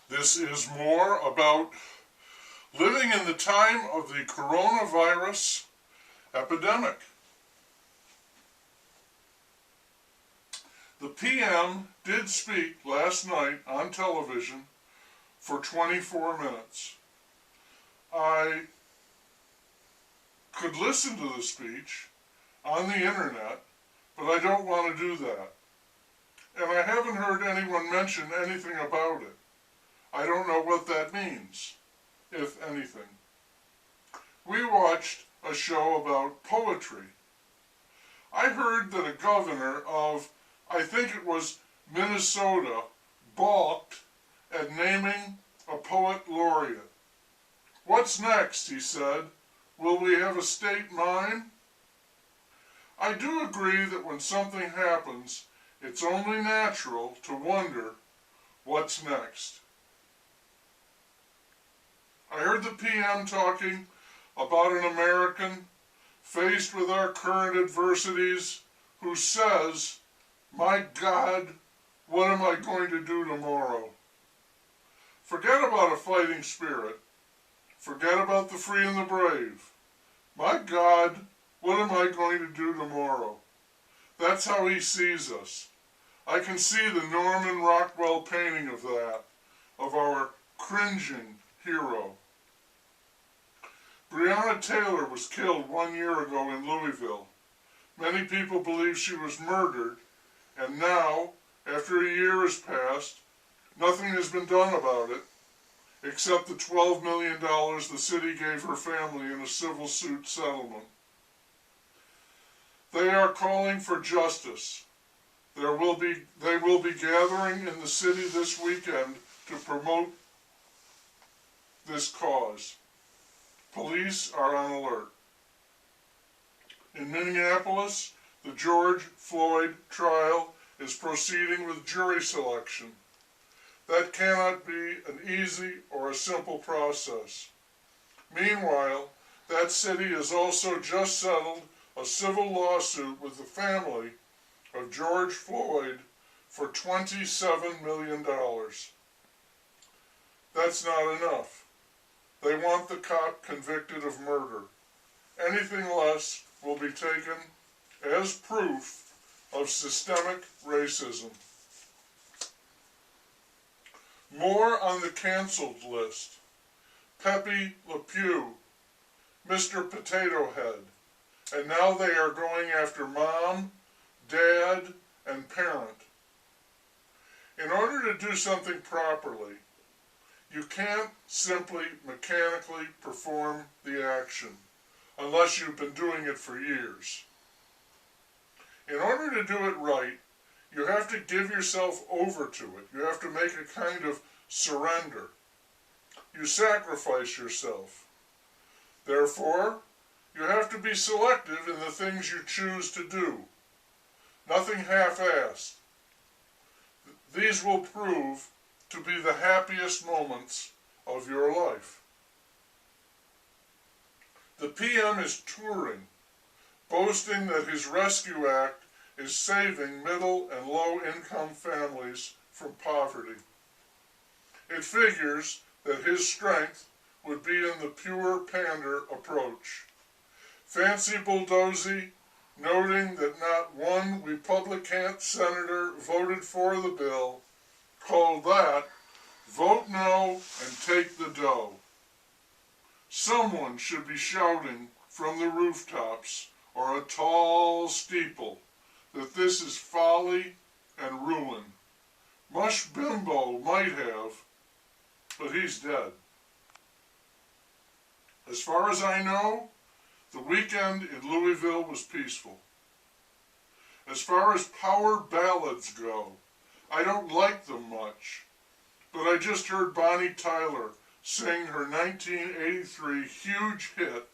This is more about living in the time of the coronavirus epidemic. The PM did speak last night on television for 24 minutes. I could listen to the speech on the internet, but I don't want to do that. And I haven't heard anyone mention anything about it. I don't know what that means, if anything. We watched a show about poetry. I heard that a governor of, I think it was Minnesota, balked at naming a poet laureate. What's next, he said. Will we have a state mine? I do agree that when something happens, it's only natural to wonder what's next. I heard the PM talking about an American faced with our current adversities who says, "My God, what am I going to do tomorrow?" Forget about a fighting spirit. Forget about the free and the brave. My God, what am I going to do tomorrow? That's how he sees us. I can see the Norman Rockwell painting of that, of our cringing hero. Breonna Taylor was killed 1 year ago in Louisville. Many people believe she was murdered, and now, after a year has passed, nothing has been done about it, except the $12 million the city gave her family in a civil suit settlement. They are calling for justice. They will be gathering in the city this weekend to promote this cause. Police are on alert. In Minneapolis, the George Floyd trial is proceeding with jury selection. That cannot be an easy or a simple process. Meanwhile, that city has also just settled a civil lawsuit with the family of George Floyd for $27 million. That's not enough. They want the cop convicted of murder. Anything less will be taken as proof of systemic racism. More on the canceled list. Pepe Le Pew, Mr. Potato Head, and now they are going after mom, dad, and parent. In order to do something properly, you can't simply mechanically perform the action unless you've been doing it for years. In order to do it right, you have to give yourself over to it. You have to make a kind of surrender. You sacrifice yourself. Therefore, you have to be selective in the things you choose to do. Nothing half-assed. These will prove to be the happiest moments of your life. The PM is touring, boasting that his Rescue Act is saving middle and low-income families from poverty. It figures that his strength would be in the pure pander approach. Fancy bulldozy, noting that not one Republican senator voted for the bill, called that, "Vote no and take the dough." Someone should be shouting from the rooftops or a tall steeple that this is folly and ruin. Mush Bimbo might have, but he's dead. As far as I know, the weekend in Louisville was peaceful. As far as power ballads go, I don't like them much, but I just heard Bonnie Tyler sing her 1983 huge hit,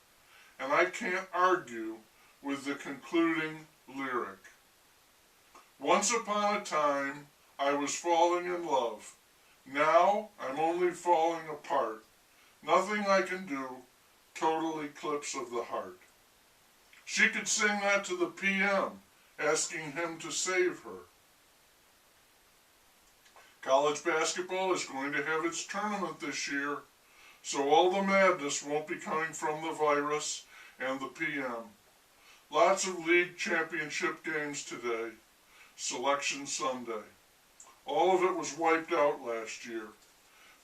and I can't argue with the concluding lyric. Once upon a time, I was falling in love. Now, I'm only falling apart. Nothing I can do, total eclipse of the heart. She could sing that to the PM, asking him to save her. College basketball is going to have its tournament this year, so all the madness won't be coming from the virus and the PM. Lots of league championship games today. Selection Sunday. All of it was wiped out last year.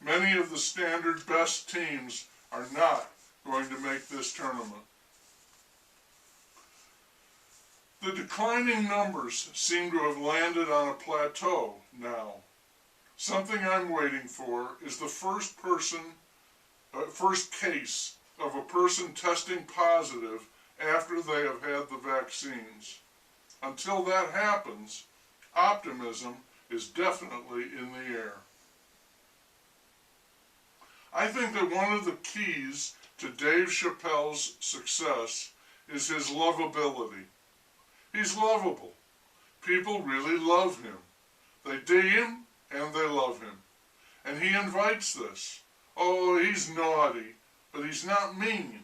Many of the standard best teams are not going to make this tournament. The declining numbers seem to have landed on a plateau now. Something I'm waiting for is the first case of a person testing positive after they have had the vaccines. Until that happens, optimism is definitely in the air. I think that one of the keys to Dave Chappelle's success is his lovability. He's lovable. People really love him. They dig him and they love him. And he invites this. Oh, he's naughty, but he's not mean.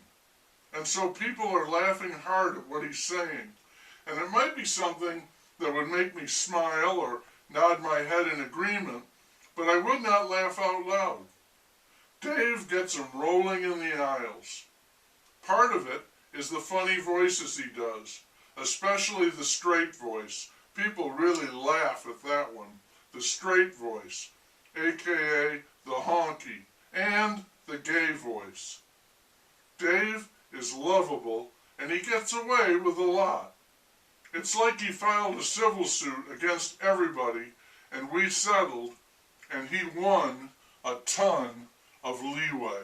And so people are laughing hard at what he's saying. And it might be something that would make me smile or nod my head in agreement, but I would not laugh out loud. Dave gets them rolling in the aisles. Part of it is the funny voices he does, especially the straight voice. People really laugh at that one. The straight voice, aka the honky, and the gay voice. Dave is lovable, and he gets away with a lot. It's like he filed a civil suit against everybody, and we settled, and he won a ton of leeway.